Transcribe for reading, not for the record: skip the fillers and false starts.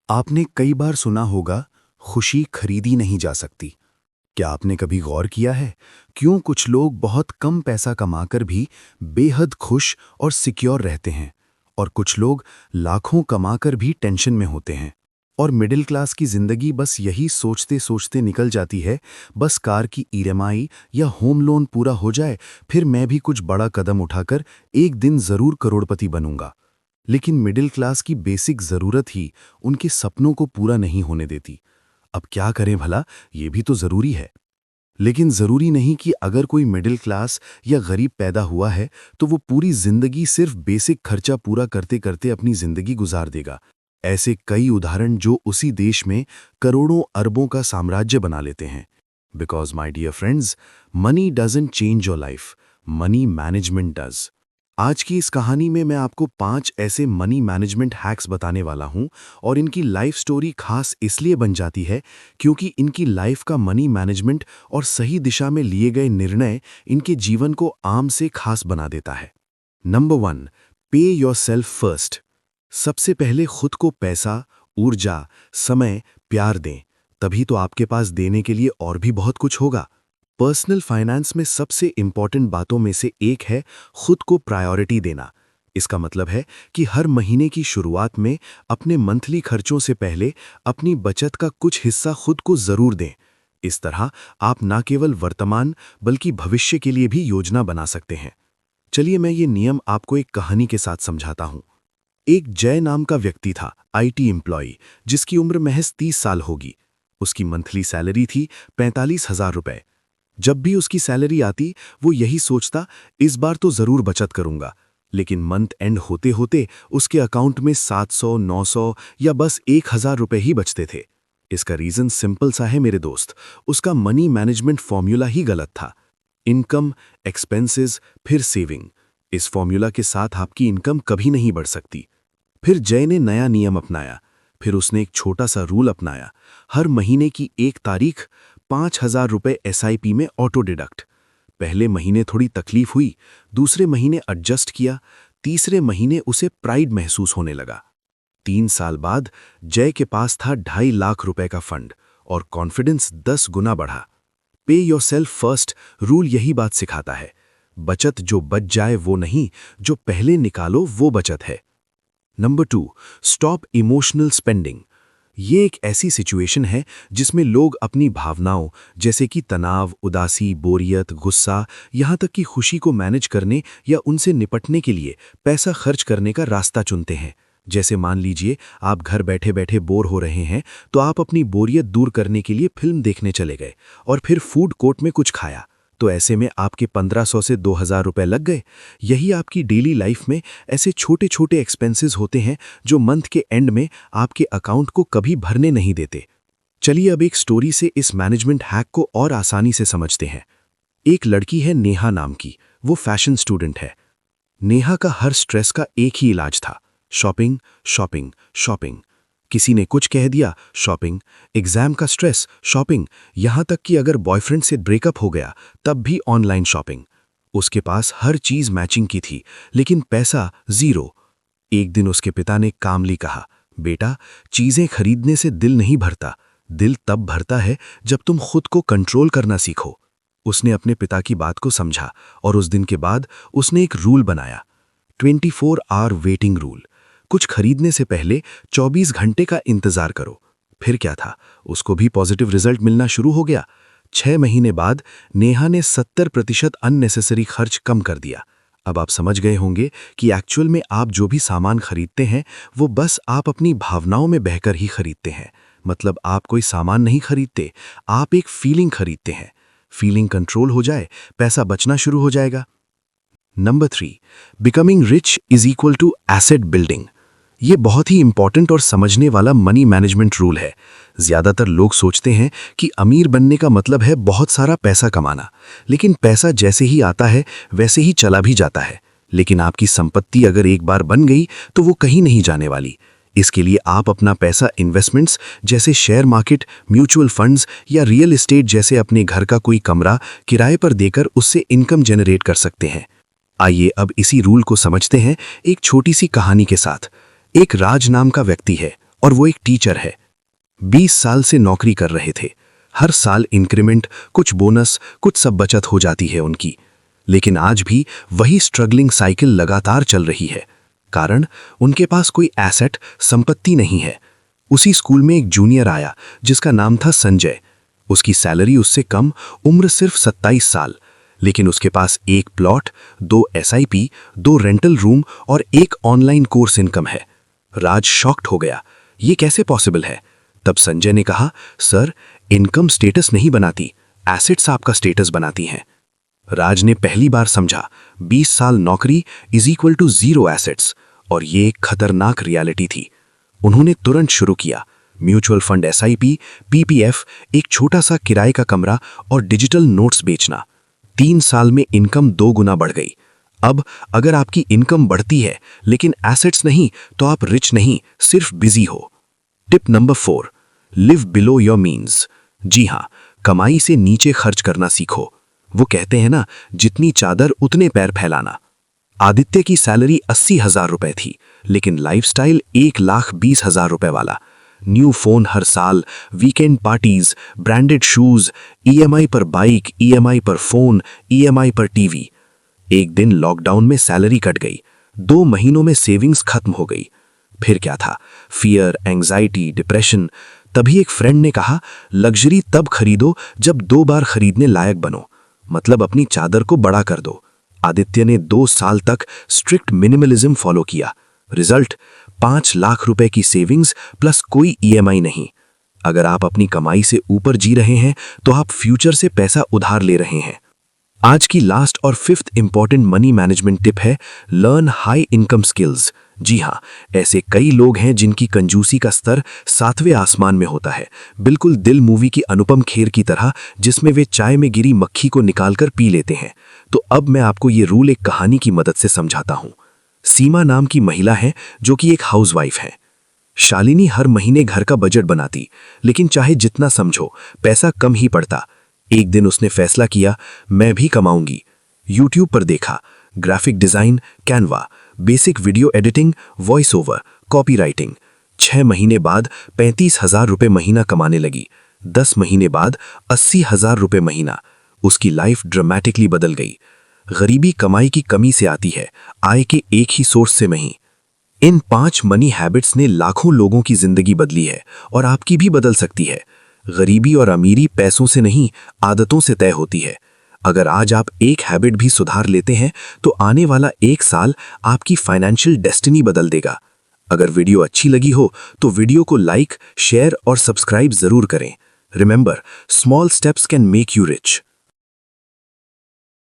आपने कई बार सुना होगा, खुशी खरीदी नहीं जा सकती। क्या आपने कभी गौर किया है क्यों कुछ लोग बहुत कम पैसा कमाकर भी बेहद खुश और सिक्योर रहते हैं, और कुछ लोग लाखों कमाकर भी टेंशन में होते हैं? और मिडिल क्लास की जिंदगी बस यही सोचते सोचते निकल जाती है, बस कार की ईएमआई या होम लोन पूरा हो जाए, फिर मैं भी कुछ बड़ा कदम उठाकर एक दिन जरूर करोड़पति बनूंगा। लेकिन मिडिल क्लास की बेसिक जरूरत ही उनके सपनों को पूरा नहीं होने देती। अब क्या करें भला, ये भी तो जरूरी है। लेकिन जरूरी नहीं कि अगर कोई मिडिल क्लास या गरीब पैदा हुआ है तो वो पूरी जिंदगी सिर्फ बेसिक खर्चा पूरा करते करते अपनी जिंदगी गुजार देगा। ऐसे कई उदाहरण जो उसी देश में करोड़ों अरबों का साम्राज्य बना लेते हैं। Because my dear friends, money doesn't change your life, money management does. आज की इस कहानी में मैं आपको 5 ऐसे मनी मैनेजमेंट हैक्स बताने वाला हूं, और इनकी लाइफ स्टोरी खास इसलिए बन जाती है क्योंकि इनकी लाइफ का मनी मैनेजमेंट और सही दिशा में लिए गए निर्णय इनके जीवन को आम से खास बना देता है। नंबर 1, पे योरसेल्फ फर्स्ट। सबसे पहले खुद को पैसा, ऊर्जा, समय, प्यार दें, तभी तो आपके पास देने के लिए और भी बहुत कुछ होगा। पर्सनल फाइनेंस में सबसे इंपॉर्टेंट बातों में से एक है खुद को प्रायोरिटी देना। इसका मतलब है कि हर महीने की शुरुआत में अपने मंथली खर्चों से पहले अपनी बचत का कुछ हिस्सा खुद को जरूर दें। इस तरह आप न केवल वर्तमान बल्कि भविष्य के लिए भी योजना बना सकते हैं। चलिए मैं ये नियम आपको एक कहानी के साथ समझाता हूं। एक जय नाम का व्यक्ति था, आईटी एम्प्लॉय, जिसकी उम्र महज 30 साल होगी। उसकी मंथली सैलरी थी 45,000 रुपए। जब भी उसकी सैलरी आती, वो यही सोचता, इस बार तो जरूर बचत करूंगा। लेकिन मंथ एंड होते होते उसके अकाउंट में 700, 900 या बस 1,000 रुपए ही बचते थे। इसका रीजन सिंपल सा है मेरे दोस्त, उसका मनी मैनेजमेंट फॉर्मूला ही गलत था। इनकम, एक्सपेंसेस, फिर सेविंग। इस फॉर्मूला के साथ आपकी इनकम कभी नहीं बढ़ सकती। फिर जय ने नया नियम अपनाया। फिर उसने एक छोटा सा रूल अपनाया, हर महीने की 1 तारीख 5,000 रुपए एसआईपी में ऑटो डिडक्ट। पहले महीने थोड़ी तकलीफ हुई, दूसरे महीने एडजस्ट किया, तीसरे महीने उसे प्राइड महसूस होने लगा। 3 साल बाद जय के पास था 2.5 लाख रुपए का फंड, और कॉन्फिडेंस 10 गुना बढ़ा। पे योरसेल्फ फर्स्ट रूल यही बात सिखाता है, बचत जो बच जाए वो नहीं, जो पहले निकालो वो बचत है। Number 2, stop emotional spending. ये एक ऐसी सिचुएशन है जिसमें लोग अपनी भावनाओं जैसे कि तनाव, उदासी, बोरियत, गुस्सा, यहाँ तक कि खुशी को मैनेज करने या उनसे निपटने के लिए पैसा खर्च करने का रास्ता चुनते हैं। जैसे मान लीजिए आप घर बैठे बैठे बोर हो रहे हैं, तो आप अपनी बोरियत दूर करने के लिए फिल्म देखने चले गए और फिर फूड कोर्ट में कुछ खाया, तो ऐसे में आपके 1500 से 2,000 रुपए लग गए। यही आपकी डेली लाइफ में ऐसे छोटे छोटे एक्सपेंसेस होते हैं जो मंथ के एंड में आपके अकाउंट को कभी भरने नहीं देते। चलिए अब एक स्टोरी से इस मैनेजमेंट हैक को और आसानी से समझते हैं। एक लड़की है नेहा नाम की, वो फैशन स्टूडेंट है। नेहा का हर स्ट्रेस का एक ही इलाज था, शॉपिंग, शॉपिंग, शॉपिंग। किसी ने कुछ कह दिया, शॉपिंग। एग्जाम का स्ट्रेस, शॉपिंग। यहां तक कि अगर बॉयफ्रेंड से ब्रेकअप हो गया तब भी ऑनलाइन शॉपिंग। उसके पास हर चीज मैचिंग की थी, लेकिन पैसा जीरो। एक दिन उसके पिता ने कामली कहा, बेटा, चीजें खरीदने से दिल नहीं भरता, दिल तब भरता है जब तुम खुद को कंट्रोल करना सीखो। उसने अपने पिता की बात को समझा और उस दिन के बाद उसने एक रूल बनाया, 24 आवर वेटिंग रूल। कुछ खरीदने से पहले 24 घंटे का इंतजार करो। फिर क्या था, उसको भी पॉजिटिव रिजल्ट मिलना शुरू हो गया। 6 महीने बाद नेहा ने 70% अननेसेसरी खर्च कम कर दिया। अब आप समझ गए होंगे कि एक्चुअल में आप जो भी सामान खरीदते हैं वो बस आप अपनी भावनाओं में बहकर ही खरीदते हैं। मतलब आप कोई सामान नहीं खरीदते, आप एक फीलिंग खरीदते हैं। फीलिंग कंट्रोल हो जाए, पैसा बचना शुरू हो जाएगा। Number 3, becoming rich is equal to asset building. ये बहुत ही इंपॉर्टेंट और समझने वाला मनी मैनेजमेंट रूल है। ज्यादातर लोग सोचते हैं कि अमीर बनने का मतलब है बहुत सारा पैसा कमाना, लेकिन पैसा जैसे ही आता है वैसे ही चला भी जाता है। लेकिन आपकी संपत्ति अगर एक बार बन गई तो वो कहीं नहीं जाने वाली। इसके लिए आप अपना पैसा इन्वेस्टमेंट्स जैसे शेयर मार्केट, म्यूचुअल फंड्स या रियल एस्टेट जैसे अपने घर का कोई कमरा किराए पर देकर उससे इनकम जनरेट कर सकते हैं। आइए अब इसी रूल को समझते हैं एक छोटी सी कहानी के साथ। एक राज नाम का व्यक्ति है और वो एक टीचर है। 20 साल से नौकरी कर रहे थे। हर साल इंक्रीमेंट, कुछ बोनस, कुछ सब बचत हो जाती है उनकी। लेकिन आज भी वही स्ट्रगलिंग साइकिल लगातार चल रही है। कारण उनके पास कोई एसेट, संपत्ति नहीं है। उसी स्कूल में एक जूनियर आया जिसका नाम था संजय। उसकी सैलरी उससे कम, उम्र सिर्फ 27 साल, लेकिन उसके पास एक प्लॉट, 2 SIP, 2 रेंटल रूम और एक ऑनलाइन कोर्स इनकम है। राज शॉक्ड हो गया, ये कैसे पॉसिबल है? तब संजय ने कहा, सर, इनकम स्टेटस नहीं बनाती, एसेट्स आपका स्टेटस बनाती हैं। राज ने पहली बार समझा 20 साल नौकरी इज इक्वल टू 0 एसेट्स, और ये एक खतरनाक रियलिटी थी। उन्होंने तुरंत शुरू किया म्यूचुअल फंड, SIP, PPF, एक छोटा सा किराए का कमरा और डिजिटल नोट्स बेचना। 3 साल में इनकम 2 गुना बढ़ गई। अब अगर आपकी इनकम बढ़ती है लेकिन एसेट्स नहीं, तो आप रिच नहीं, सिर्फ बिजी हो। Tip number 4, live below your means. जी हाँ, कमाई से नीचे खर्च करना सीखो। वो कहते हैं ना, जितनी चादर उतने पैर फैलाना। आदित्य की सैलरी 80,000 रुपए थी, लेकिन लाइफस्टाइल 1,20,000 रुपए वाला। न्यू फोन हर साल, weekend parties, branded shoes, EMI पर बाइक, EMI पर फोन, EMI पर टीवी। एक दिन लॉकडाउन में सैलरी कट गई, 2 महीनों में सेविंग्स खत्म हो गई। फिर क्या था? Fear, anxiety, depression. तभी एक फ्रेंड ने कहा, लग्जरी तब खरीदो जब 2 बार खरीदने लायक बनो, मतलब अपनी चादर को बड़ा कर दो। आदित्य ने 2 साल तक स्ट्रिक्ट मिनिमलिज्म फॉलो किया। रिजल्ट, 5 लाख रुपए की सेविंग्स प्लस कोई EMI नहीं। अगर आप अपनी कमाई से ऊपर जी रहे हैं तो आप फ्यूचर से पैसा उधार ले रहे हैं। आज की लास्ट और 5th important money management tip है, लर्न हाई इनकम स्किल्स। जी हाँ, ऐसे कई लोग हैं जिनकी कंजूसी का स्तर 7वें आसमान में होता है, बिल्कुल दिल मूवी की अनुपम खेर की तरह, जिसमें वे चाय में गिरी मक्खी को निकालकर पी लेते हैं। तो अब मैं आपको ये रूल एक कहानी की मदद से समझाता हूँ। सीमा नाम की महिला है जो कि एक हाउसवाइफ है। शालिनी हर महीने घर का बजट बनाती, लेकिन चाहे जितना समझो पैसा कम ही पड़ता। एक दिन उसने फैसला किया, मैं भी कमाऊंगी। यूट्यूब पर देखा, graphic design, Canva, basic video editing, voice over, copywriting. 6 महीने बाद 35,000 रुपए महीना कमाने लगी। 10 महीने बाद 80,000 रुपए महीना। उसकी लाइफ ड्रामेटिकली बदल गई। गरीबी कमाई की कमी से आती है, आय के एक ही सोर्स से नहीं। इन 5 मनी हैबिट्स ने लाखों लोगों की जिंदगी बदली है और आपकी भी बदल सकती है। गरीबी और अमीरी पैसों से नहीं, आदतों से तय होती है। अगर आज आप एक हैबिट भी सुधार लेते हैं तो आने वाला 1 साल आपकी फाइनेंशियल डेस्टिनी बदल देगा। अगर वीडियो अच्छी लगी हो तो वीडियो को लाइक, शेयर और सब्सक्राइब जरूर करें। Remember, small steps can make you rich.